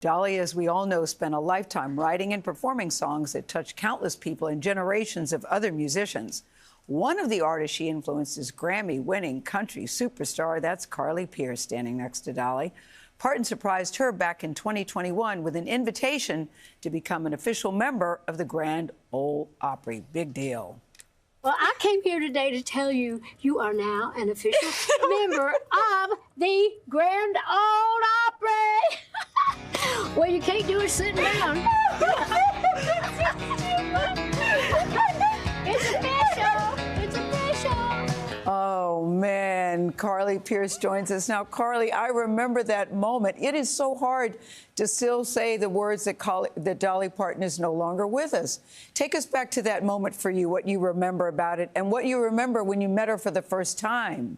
Dolly, as we all know, spent a lifetime writing and performing songs that touched countless people and generations of other musicians. One of the artists she influenced is Grammy-winning country superstar. That's Carly Pearce, standing next to Dolly. Parton surprised her back in 2021 with an invitation to become an official member of the Grand Ole Opry. Big deal. Well, I came here today to tell you you are now an official member of the Grand Ole Opry. Well, you can't do it sitting down. It's official. It's official. Oh, man. Carly Pearce joins us now. Carly, I remember that moment. It is so hard to still say the words that Dolly Parton is no longer with us. Take us back to that moment for you, what you remember about it, and what you remember when you met her for the first time.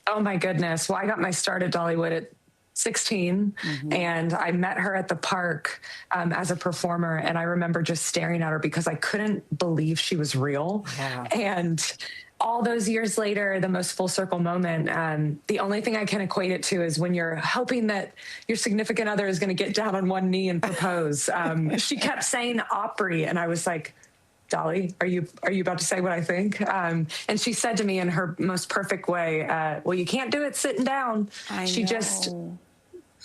Oh, my goodness. Well, I got my start at Dollywood at 16, and I met her at the park as a performer, and I remember just staring at her because I couldn't believe she was real. Yeah. And all those years later, the most full circle moment, the only thing I can equate it to is when you're hoping that your significant other is going to get down on one knee and propose. She kept saying Opry, and I was like, Dolly, are you about to say what I think? And she said to me in her most perfect way, well, you can't do it sitting down. She just,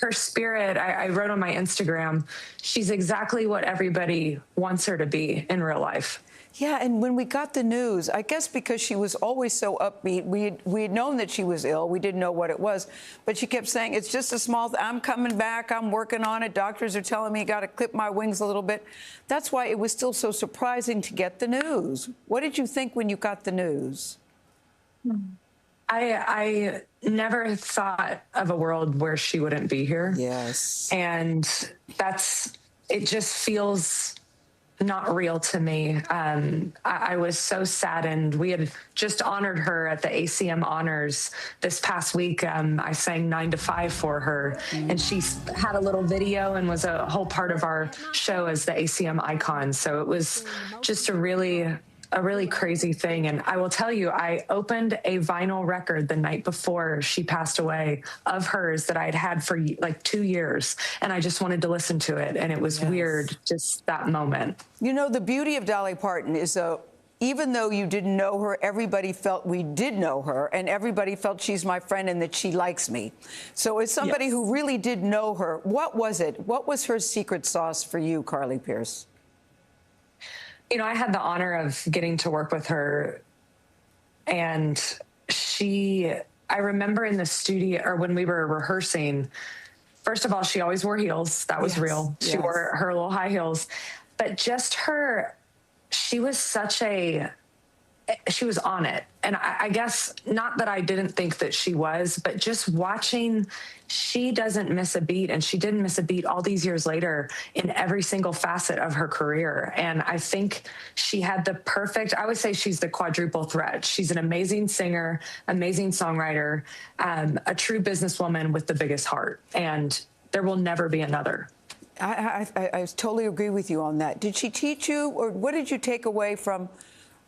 her spirit, I wrote on my Instagram, she's exactly what everybody wants her to be in real life. Yeah, and when we got the news, I guess because she was always so upbeat, we had known that she was ill. We didn't know what it was, but she kept saying, it's just a small thing. I'm coming back. I'm working on it. Doctors are telling me I got to clip my wings a little bit. That's why it was still so surprising to get the news. What did you think when you got the news? I never thought of a world where she wouldn't be here. Yes. And it just feels not real to me. I was so saddened. We had just honored her at the ACM Honors this past week. I sang 9 to 5 for her, and she had a little video and was a whole part of our show as the ACM icon. So it was just a really crazy thing. And I will tell you, I opened a vinyl record the night before she passed away of hers that I had for like 2 years. And I just wanted to listen to it. And it was weird, just that moment. You know, the beauty of Dolly Parton is even though you didn't know her, everybody felt we did know her, and everybody felt she's my friend and that she likes me. So as somebody who really did know her, what was it? What was her secret sauce for you, Carly Pearce? You know, I had the honor of getting to work with her, and I remember in the studio, or when we were rehearsing, first of all, she always wore heels. That was real. She wore her little high heels, but just she was she was on it. And I guess not that I didn't think that she was, but just watching, she doesn't miss a beat, and she didn't miss a beat all these years later in every single facet of her career. And I think she had I would say she's the quadruple threat. She's an amazing singer, amazing songwriter, a true businesswoman with the biggest heart. And there will never be another. I totally agree with you on that. Did she teach you, or what did you take away from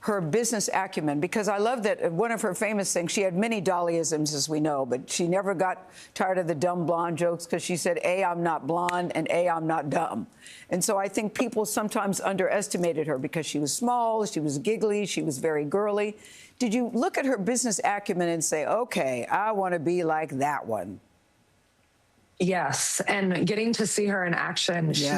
her business acumen? Because I love that one of her famous things, she had many Dollyisms, as we know, but she never got tired of the dumb blonde jokes because she said, A, I'm not blonde, and A, I'm not dumb. And so I think people sometimes underestimated her because she was small, she was giggly, she was very girly. Did you look at her business acumen and say, okay, I want to be like that one? Yes, and getting to see her in action, she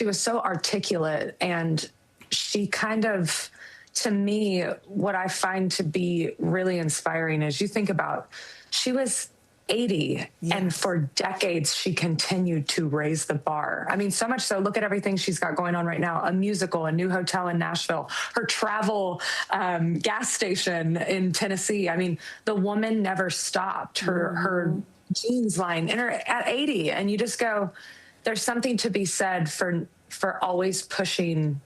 was so articulate, and she kind of, to me, what I find to be really inspiring is you think about, she was 80, and for decades she continued to raise the bar. I mean, so much so, look at everything she's got going on right now, a musical, a new hotel in Nashville, her travel gas station in Tennessee. I mean, the woman never stopped. Her jeans line at 80, and you just go, there's something to be said for always pushing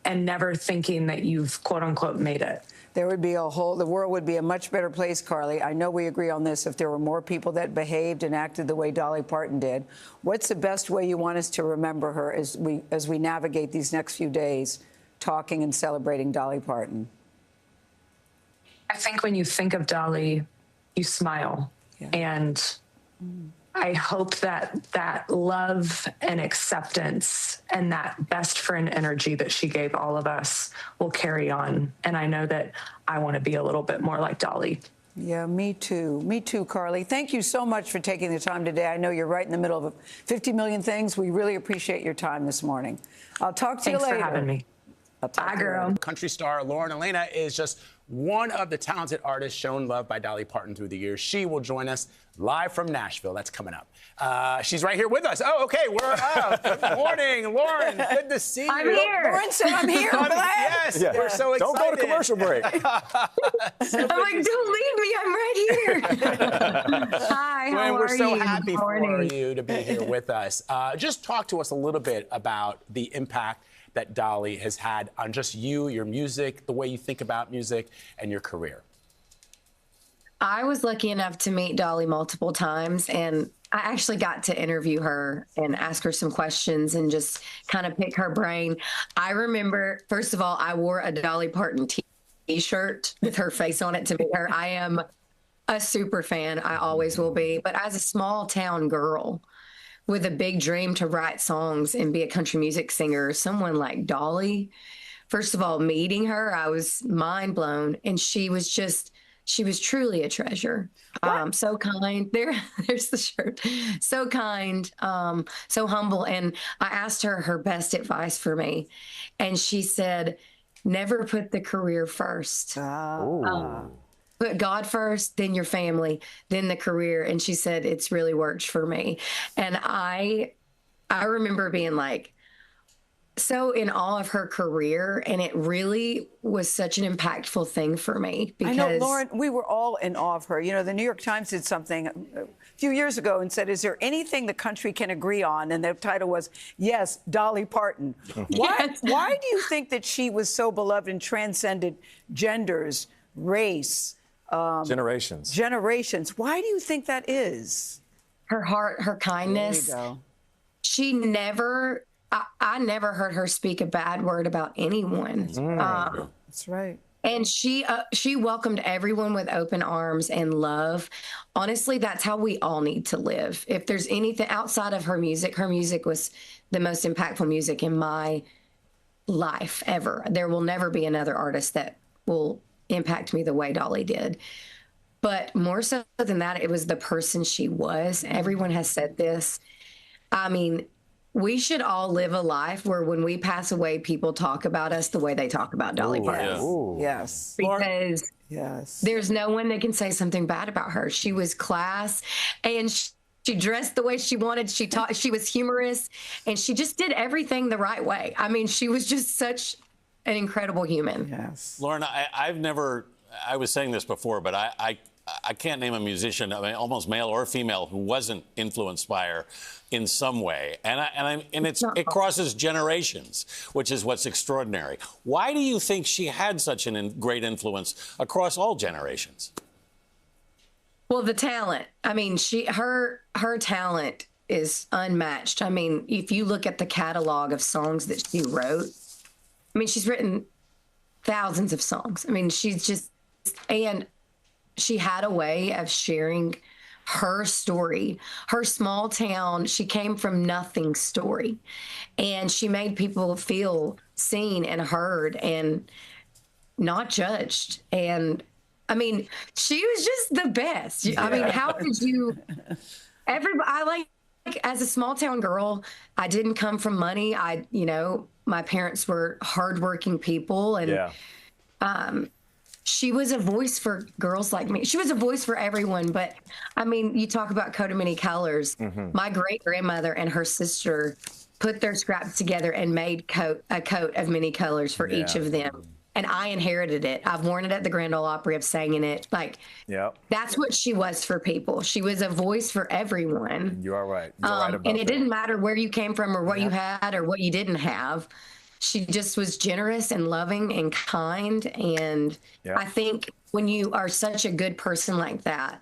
and never thinking that you've quote unquote made it. The world would be a much better place, Carly. I know we agree on this. If there were more people that behaved and acted the way Dolly Parton did, what's the best way you want us to remember her as we navigate these next few days, talking and celebrating Dolly Parton? I think when you think of Dolly, you smile. And I hope that that love and acceptance and that best friend energy that she gave all of us will carry on. And I know that I want to be a little bit more like Dolly. Yeah, me too. Me too, Carly. Thank you so much for taking the time today. I know you're right in the middle of 50 million things. We really appreciate your time this morning. I'll talk to you later. Thanks for having me. Bye, girl. Country star Lauren Alaina is just one of the talented artists shown love by Dolly Parton through the years. She will join us live from Nashville. That's coming up. She's right here with us. Oh, okay, we're up. Good morning, Lauren. Good to see you. I'm here. Lauren said I'm here. Yes, yeah. We're so excited. Don't go to commercial break. I'm like, don't leave me. I'm right here. Hi, how Lauren, are we're so you? happy Good for morning. you to be here with us. Just talk to us a little bit about the impact that Dolly has had on just you, your music, the way you think about music, and your career. I was lucky enough to meet Dolly multiple times, and I actually got to interview her and ask her some questions and just kind of pick her brain. I remember, first of all, I wore a Dolly Parton T-shirt with her face on it to meet her. I am a super fan. I always will be. But as a small town girl with a big dream to write songs and be a country music singer, someone like Dolly, first of all, meeting her, I was mind blown. And she was truly a treasure. So kind. There's the shirt. So kind, so humble. And I asked her best advice for me. And she said, never put the career first. Put God first, then your family, then the career. And she said, it's really worked for me. And I remember being like, so in awe of her career, and it really was such an impactful thing for me. Because I know, Lauren, we were all in awe of her. You know, the New York Times did something a few years ago and said, is there anything the country can agree on? And the title was, yes, Dolly Parton. Why do you think that she was so beloved and transcended genders, race, generations? Why do you think that is? her heart, her kindness. There you go. She never, I never heard her speak a bad word about anyone. That's right. And she welcomed everyone with open arms and love. Honestly, that's how we all need to live. If there's anything outside of her music was the most impactful music in my life ever. There will never be another artist that will impact me the way Dolly did. But more so than that, it was the person she was. Everyone has said this. I mean, we should all live a life where when we pass away, people talk about us the way they talk about Dolly Parton. Yes. Because yes, there's no one that can say something bad about her. She was class, and she dressed the way she wanted. She taught. She was humorous, and she just did everything the right way. I mean, she was just such an incredible human. yes. Lauren, I've never, I was saying this before, but I can't name a musician, I mean, almost male or female, who wasn't influenced by her in some way. And it crosses generations, which is what's extraordinary. Why do you think she had such a great influence across all generations? Well, the talent. I mean, her talent is unmatched. I mean, if you look at the catalog of songs that she wrote, I mean, she's written thousands of songs. I mean, she's just, and she had a way of sharing her story, her small town. She came from nothing story, and she made people feel seen and heard and not judged. And I mean, she was just the best. Yeah. I mean, how could you? I like as a small town girl, I didn't come from money. My parents were hardworking people, and she was a voice for girls like me. She was a voice for everyone. But I mean, you talk about coat of many colors. Mm-hmm. My great grandmother and her sister put their scraps together and made a coat of many colors for each of them. And I inherited it. I've worn it at the Grand Ole Opry. I've sang in it. Like, that's what she was for people. She was a voice for everyone. You are right. You're right about and it didn't matter where you came from or what you had or what you didn't have. She just was generous and loving and kind. And I think when you are such a good person like that,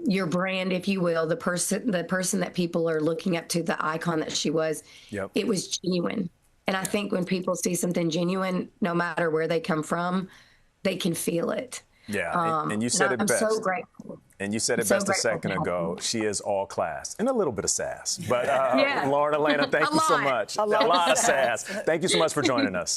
your brand, if you will, the person that people are looking up to, the icon that she was, it was genuine. And I think when people see something genuine, no matter where they come from, they can feel it. Yeah, and you said it best. I'm so grateful. And you said it So best a grateful second to have ago. you. She is all class and a little bit of sass. But Yeah. Lauren, Alaina, thank A you so lot. much. A lot of of sass. Thank you so much for joining us.